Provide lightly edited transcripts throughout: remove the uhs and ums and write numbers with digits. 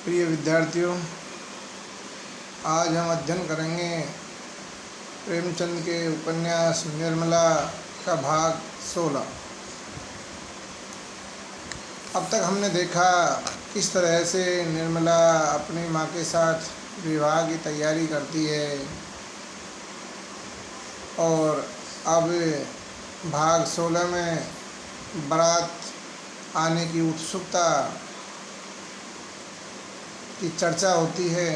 प्रिय विद्यार्थियों, आज हम अध्ययन करेंगे प्रेमचंद के उपन्यास निर्मला का भाग 16। अब तक हमने देखा किस तरह से निर्मला अपनी माँ के साथ विवाह की तैयारी करती है और अब भाग 16 में बारात आने की उत्सुकता की चर्चा होती है।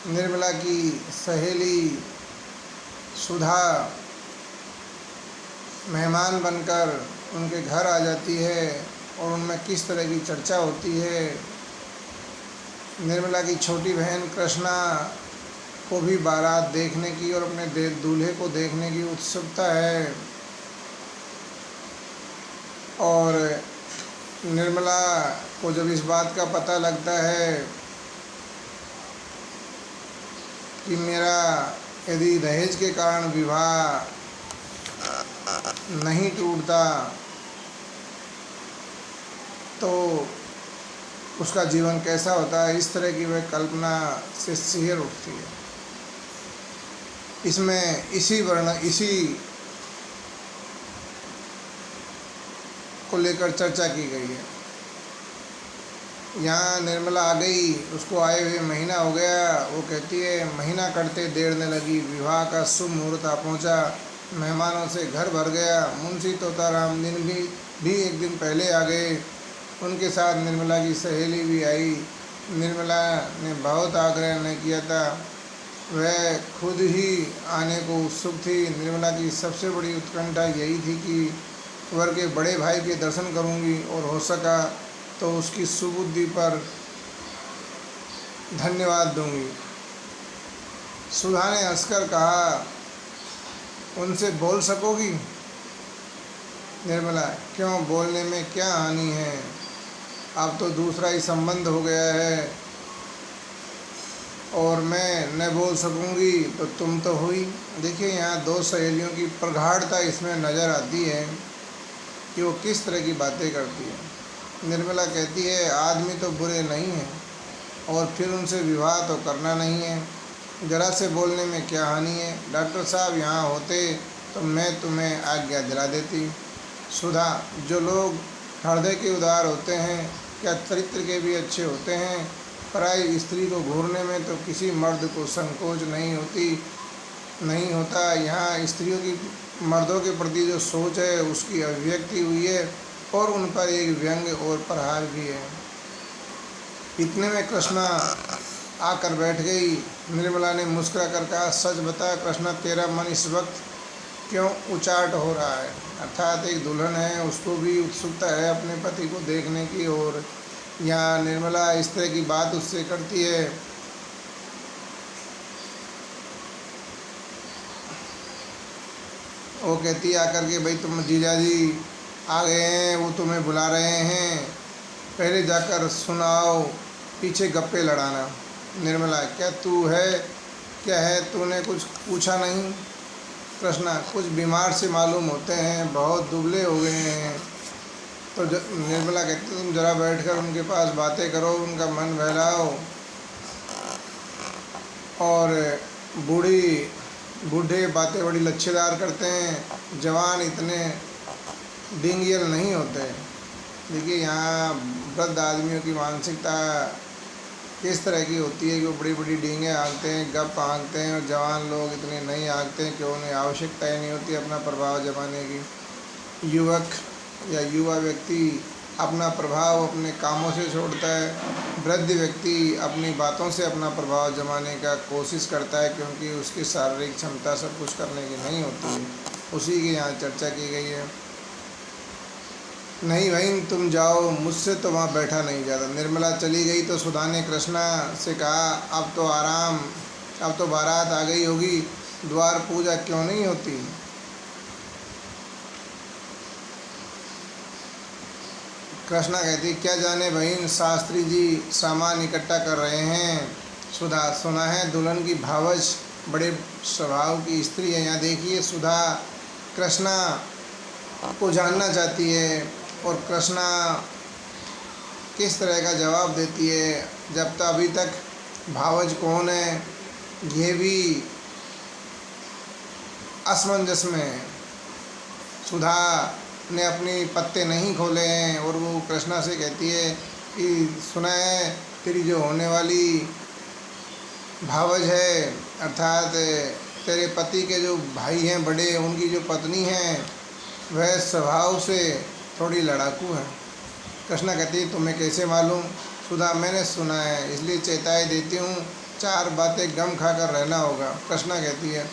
निर्मला की सहेली सुधा मेहमान बनकर उनके घर आ जाती है और उनमें किस तरह की चर्चा होती है। निर्मला की छोटी बहन कृष्णा को भी बारात देखने की और अपने दूल्हे को देखने की उत्सुकता है और निर्मला को जब इस बात का पता लगता है कि मेरा यदि दहेज के कारण विवाह नहीं टूटता तो उसका जीवन कैसा होता है, इस तरह की वह कल्पना से सिहर उठती है। इसमें इसी को लेकर चर्चा की गई है। यहाँ निर्मला आ गई, उसको आए हुए महीना हो गया। वो कहती है महीना कटते देर न लगी, विवाह का शुभ मुहूर्त आ पहुँचा, मेहमानों से घर भर गया। मुंशी तोताराम दिन भी एक दिन पहले आ गए, उनके साथ निर्मला की सहेली भी आई। निर्मला ने बहुत आग्रह नहीं किया था, वह खुद ही आने को उत्सुक थी। निर्मला की सबसे बड़ी उत्कंठा यही थी कि वर के बड़े भाई के दर्शन करूंगी और हो सका तो उसकी सुबुद्धि पर धन्यवाद दूंगी। सुधा ने हंसकर कहा, उनसे बोल सकोगी? निर्मला, क्यों, बोलने में क्या हानि है, अब तो दूसरा ही संबंध हो गया है और मैं न बोल सकूंगी तो तुम तो हुई। देखिए, यहाँ दो सहेलियों की प्रगाढ़ता इसमें नज़र आती है कि वो किस तरह की बातें करती है। निर्मला कहती है आदमी तो बुरे नहीं हैं और फिर उनसे विवाह तो करना नहीं है, ज़रा से बोलने में क्या हानि है। डॉक्टर साहब यहाँ होते तो मैं तुम्हें आज्ञा दिला देती। सुधा, जो लोग हृदय के उदार होते हैं क्या चरित्र के भी अच्छे होते हैं? पराई स्त्री को घूरने में तो किसी मर्द को संकोच नहीं होता। यहाँ स्त्रियों की मर्दों के प्रति जो सोच है उसकी अभिव्यक्ति हुई है और उन पर एक व्यंग्य और प्रहार भी है। इतने में कृष्णा आकर बैठ गई। निर्मला ने मुस्कुरा कर कहा, सच बता कृष्णा, तेरा मन इस वक्त क्यों उचाट हो रहा है? अर्थात एक दुल्हन है, उसको भी उत्सुकता है अपने पति को देखने की और यहाँ निर्मला इस तरह की बात उससे करती है। वो कहती है आकर के, भाई तुम जीजाजी आ गए हैं, वो तुम्हें बुला रहे हैं, पहले जाकर सुनाओ, पीछे गप्पे लड़ाना। निर्मला, क्या है, तूने कुछ पूछा नहीं? कृष्णा, कुछ बीमार से मालूम होते हैं, बहुत दुबले हो गए हैं। तो निर्मला कहती, तुम जरा बैठकर उनके पास बातें करो, उनका मन बहलाओ और बूढ़े बातें बड़ी लच्छेदार करते हैं, जवान इतने डिंगियल नहीं होते। देखिए, यहाँ वृद्ध आदमियों की मानसिकता किस तरह की होती है कि वो बड़ी बड़ी डींगें हाँकते हैं, गप हाँकते हैं और जवान लोग इतने नहीं हाँकते हैं कि उन्हें आवश्यकता ही नहीं होती अपना प्रभाव जमाने की। युवक या युवा व्यक्ति अपना प्रभाव अपने कामों से छोड़ता है, वृद्ध व्यक्ति अपनी बातों से अपना प्रभाव जमाने का कोशिश करता है क्योंकि उसकी शारीरिक क्षमता सब कुछ करने की नहीं होती है। उसी की यहाँ चर्चा की गई है। नहीं भाई, तुम जाओ, मुझसे तो वहाँ बैठा नहीं जाता। निर्मला चली गई तो सुधा ने कृष्णा से कहा, अब तो बारात आ गई होगी, द्वार पूजा क्यों नहीं होती? कृष्णा कहती, क्या जाने बहन, शास्त्री जी सामान इकट्ठा कर रहे हैं। सुधा, सुना है दुल्हन की भावज बड़े स्वभाव की स्त्री है। यहाँ देखिए, सुधा कृष्णा को जानना चाहती है और कृष्णा किस तरह का जवाब देती है, जब तक अभी तक भावज कौन है ये भी असमंजस में है। सुधा ने अपनी पत्ते नहीं खोले हैं और वो कृष्णा से कहती है कि सुना है तेरी जो होने वाली भावज है, अर्थात तेरे पति के जो भाई हैं बड़े, उनकी जो पत्नी हैं वह स्वभाव से थोड़ी लड़ाकू है। कृष्णा कहती है तुम्हें कैसे मालूम? सुधा मैंने सुना है इसलिए चेताई देती हूँ, 4 बातें गम खाकर रहना होगा। कृष्णा कहती है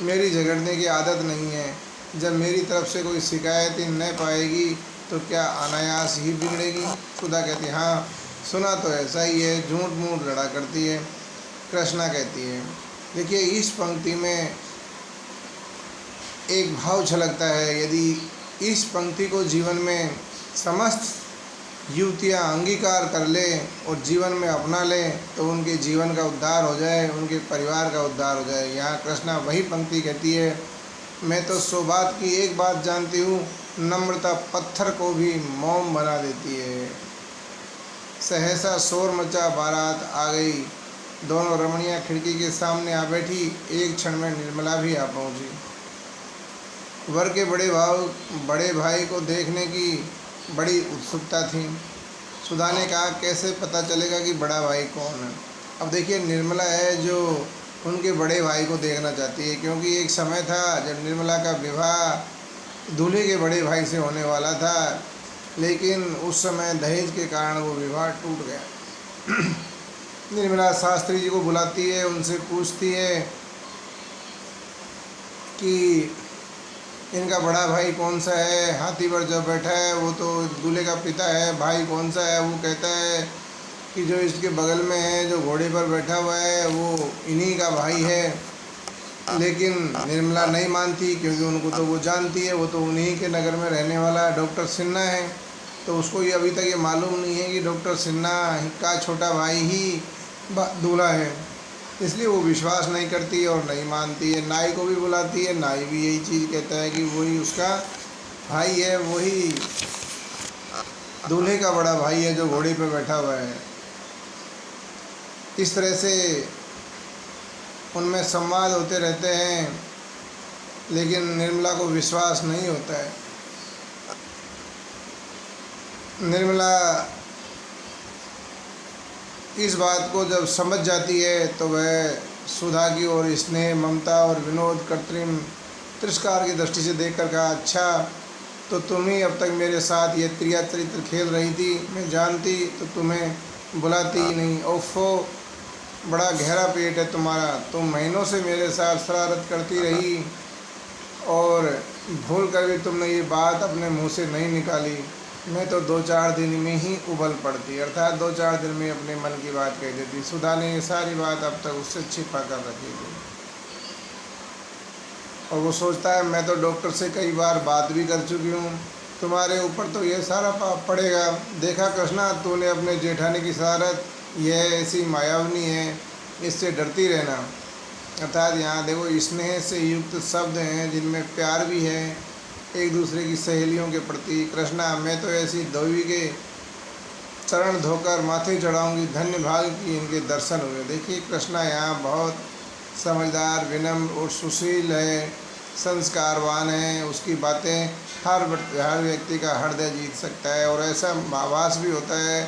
मेरी झगड़ने की आदत नहीं है, जब मेरी तरफ से कोई शिकायत न पाएगी तो क्या अनायास ही बिगड़ेगी? सुधा कहती है हाँ सुना तो ऐसा ही है, झूठ मूठ लड़ा करती है। कृष्णा कहती है देखिए इस पंक्ति में एक भाव झलकता है, यदि इस पंक्ति को जीवन में समस्त युवतियाँ अंगीकार कर लें और जीवन में अपना लें तो उनके जीवन का उद्धार हो जाए, उनके परिवार का उद्धार हो जाए। यहाँ कृष्णा वही पंक्ति कहती है मैं तो 100 बात की एक बात जानती हूँ, नम्रता पत्थर को भी मोम बना देती है। सहसा शोर मचा, बारात आ गई। दोनों रमणियाँ खिड़की के सामने आ बैठी। एक क्षण में निर्मला भी आ पहुँची। वर के बड़े भाई को देखने की बड़ी उत्सुकता थी। सुधा ने कहा कैसे पता चलेगा कि बड़ा भाई कौन है? अब देखिए निर्मला है जो उनके बड़े भाई को देखना चाहती है, क्योंकि एक समय था जब निर्मला का विवाह दूल्हे के बड़े भाई से होने वाला था, लेकिन उस समय दहेज के कारण वो विवाह टूट गया। निर्मला शास्त्री जी को बुलाती है, उनसे पूछती है कि इनका बड़ा भाई कौन सा है? हाथी पर जो बैठा है वो तो दूल्हे का पिता है, भाई कौन सा है? वो कहता है कि जो इसके बगल में है, जो घोड़े पर बैठा हुआ है, वो इन्हीं का भाई है। लेकिन निर्मला नहीं मानती, क्योंकि उनको तो वो जानती है, वो तो उन्हीं के नगर में रहने वाला डॉक्टर सिन्हा है। तो उसको ये अभी तक ये मालूम नहीं है कि डॉक्टर सिन्हा का छोटा भाई ही दूल्हा है, इसलिए वो विश्वास नहीं करती और नहीं मानती है। नाई को भी बुलाती है, नाई भी यही चीज़ कहता है कि वही उसका भाई है, वही दूल्हे का बड़ा भाई है जो घोड़े पे बैठा हुआ है। इस तरह से उनमें संवाद होते रहते हैं, लेकिन निर्मला को विश्वास नहीं होता है। निर्मला इस बात को जब समझ जाती है तो वह सुधा की ओर स्नेह, ममता और विनोद, कृत्रिम तिरस्कार की दृष्टि से देखकर कहा अच्छा तो तुम ही अब तक मेरे साथ ये त्रिया चरित्र खेल रही थी, मैं जानती तो तुम्हें बुलाती ही नहीं। ओफो बड़ा गहरा पेट है तुम्हारा, तुम महीनों से मेरे साथ शरारत करती रही और भूल कर भी तुमने ये बात अपने मुँह से नहीं निकाली। मैं तो 2-4 दिन में ही उबल पड़ती, अर्थात 2-4 दिन में अपने मन की बात कह देती। सुधा ने ये सारी बात अब तक उससे छिपा कर रखी थी और वो सोचता है मैं तो डॉक्टर से कई बार बात भी कर चुकी हूँ, तुम्हारे ऊपर तो ये सारा पाप पड़ेगा। देखा कृष्णा तूने अपने जेठानी की शरारत, यह ऐसी मायावनी है, इससे डरती रहना। अर्थात यहाँ देखो स्नेह से युक्त शब्द हैं जिनमें प्यार भी है एक दूसरे की सहेलियों के प्रति। कृष्णा मैं तो ऐसी देवी के चरण धोकर माथे चढ़ाऊंगी, धन्य भाग की इनके दर्शन हुए। देखिए कृष्णा यहाँ बहुत समझदार, विनम्र और सुशील है, संस्कारवान है। उसकी बातें हर व्यक्ति का हृदय जीत सकता है और ऐसा आभास भी होता है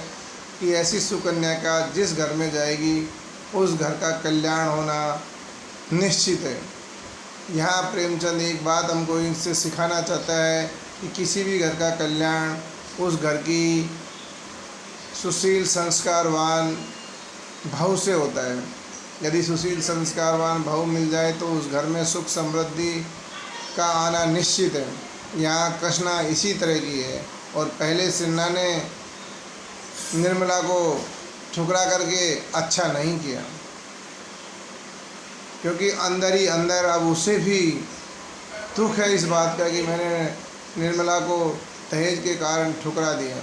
कि ऐसी सुकन्या का जिस घर में जाएगी उस घर का कल्याण होना निश्चित है। यहाँ प्रेमचंद एक बात हमको इनसे सिखाना चाहता है कि किसी भी घर का कल्याण उस घर की सुशील संस्कारवान बहू से होता है। यदि सुशील संस्कारवान बहू मिल जाए तो उस घर में सुख समृद्धि का आना निश्चित है। यहाँ कृष्णा इसी तरह की है और पहले सिन्हा ने निर्मला को ठुकरा करके अच्छा नहीं किया, क्योंकि अंदर ही अंदर अब उसे भी दुख है इस बात का कि मैंने निर्मला को दहेज के कारण ठुकरा दिया।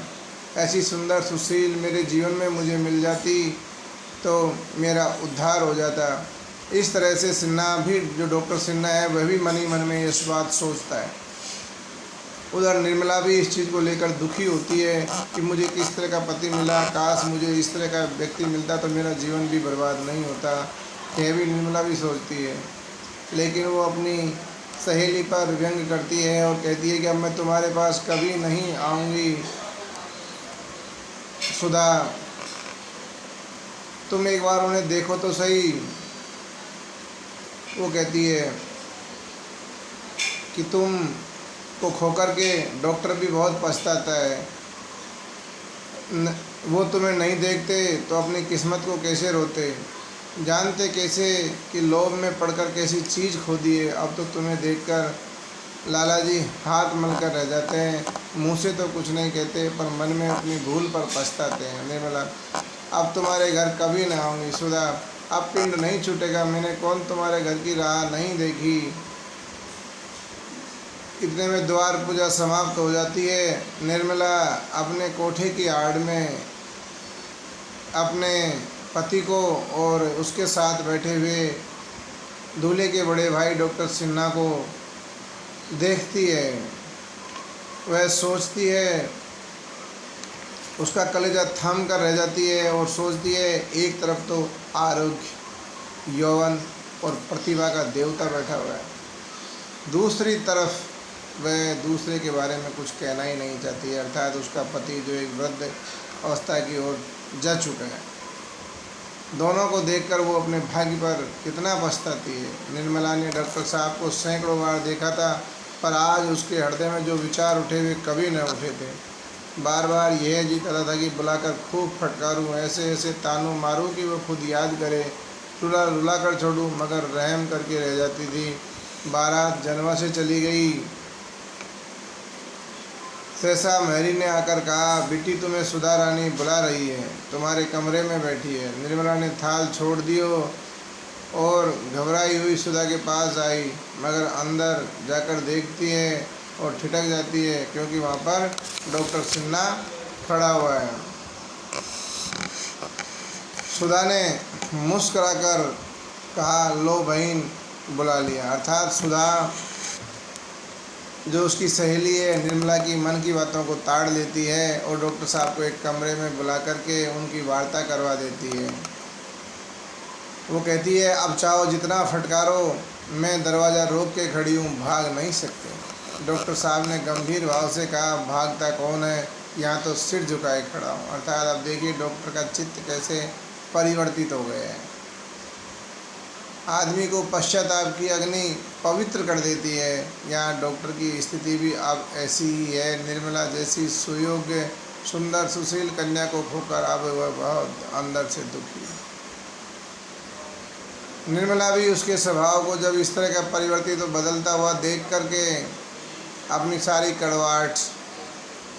ऐसी सुंदर सुशील मेरे जीवन में मुझे मिल जाती तो मेरा उद्धार हो जाता। इस तरह से सिन्हा भी, जो डॉक्टर सिन्हा है, वह भी मन ही मन में इस बात सोचता है। उधर निर्मला भी इस चीज़ को लेकर दुखी होती है कि मुझे किस तरह का पति मिला, काश मुझे इस तरह का व्यक्ति मिलता तो मेरा जीवन भी बर्बाद नहीं होता। यह भी निर्मला भी सोचती है, लेकिन वो अपनी सहेली पर व्यंग करती है और कहती है कि अब मैं तुम्हारे पास कभी नहीं आऊँगी सुधा, तुम एक बार उन्हें देखो तो सही। वो कहती है कि तुम को खोकर के डॉक्टर भी बहुत पछताता है, वो तुम्हें नहीं देखते तो अपनी किस्मत को कैसे रोते, जानते कैसे कि लोभ में पड़कर कैसी चीज़ खो दिए। अब तो तुम्हें देखकर लाला जी हाथ मलकर रह जाते हैं, मुँह से तो कुछ नहीं कहते पर मन में अपनी भूल पर पछताते हैं। निर्मला, अब तुम्हारे घर कभी ना आऊँगी सुधा, अब पिंड नहीं छूटेगा, मैंने कौन तुम्हारे घर की राह नहीं देखी। इतने में द्वार पूजा समाप्त हो जाती है। निर्मला अपने कोठे की आड़ में अपने पति को और उसके साथ बैठे हुए दूल्हे के बड़े भाई डॉक्टर सिन्हा को देखती है। वह सोचती है, उसका कलेजा थम कर रह जाती है और सोचती है एक तरफ तो आरोग्य, यौवन और प्रतिभा का देवता बैठा हुआ है, दूसरी तरफ वह दूसरे के बारे में कुछ कहना ही नहीं चाहती है, अर्थात उसका पति जो एक वृद्ध अवस्था की ओर जा चुका है। दोनों को देखकर वो अपने भाग्य पर कितना पछताती है। निर्मला ने डॉक्टर साहब को सैकड़ों बार देखा था, पर आज उसके हृदय में जो विचार उठे हुए कभी न उठे थे। बार बार यह जी करता था कि बुलाकर खूब फटकारूं, ऐसे ऐसे तानों मारूं कि वो खुद याद करे, रुला रुला कर छोड़ूं, मगर रहम करके रह जाती थी। बारात जनवा से चली गई। सहसा मैरी ने आकर कहा, बेटी तुम्हें सुधा रानी बुला रही है, तुम्हारे कमरे में बैठी है। निर्मला ने थाल छोड़ दियो और घबराई हुई सुधा के पास आई, मगर अंदर जाकर देखती है और ठिठक जाती है क्योंकि वहाँ पर डॉक्टर सिन्हा खड़ा हुआ है। सुधा ने मुस्कुराकर कहा, लो बहन बुला लिया। अर्थात सुधा जो उसकी सहेली है निर्मला की मन की बातों को ताड़ लेती है और डॉक्टर साहब को एक कमरे में बुला करके उनकी वार्ता करवा देती है। वो कहती है, अब चाहो जितना फटकारो, मैं दरवाज़ा रोक के खड़ी हूँ, भाग नहीं सकते। डॉक्टर साहब ने गंभीर भाव से कहा, भागता कौन है, यहाँ तो सिर झुकाए खड़ा हूँ। अर्थात अब देखिए डॉक्टर का चित्त कैसे परिवर्तित हो गया है। आदमी को पश्चाताप की अग्नि पवित्र कर देती है। यहाँ डॉक्टर की स्थिति भी अब ऐसी ही है। निर्मला जैसी सुयोग्य सुंदर सुशील कन्या को खोकर अब वह बहुत अंदर से दुखी है। निर्मला भी उसके स्वभाव को जब इस तरह का परिवर्तित तो बदलता हुआ देख करके अपनी सारी कड़वाहट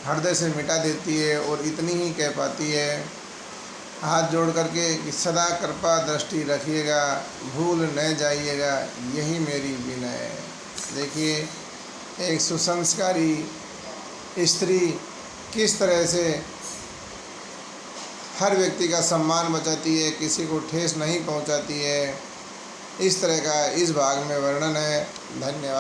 हृदय से मिटा देती है और इतनी ही कह पाती है, हाथ जोड़ करके कि सदा कृपा दृष्टि रखिएगा, भूल न जाइएगा, यही मेरी विनय है। देखिए एक सुसंस्कारी स्त्री किस तरह से हर व्यक्ति का सम्मान बचाती है, किसी को ठेस नहीं पहुंचाती है, इस तरह का इस भाग में वर्णन है। धन्यवाद।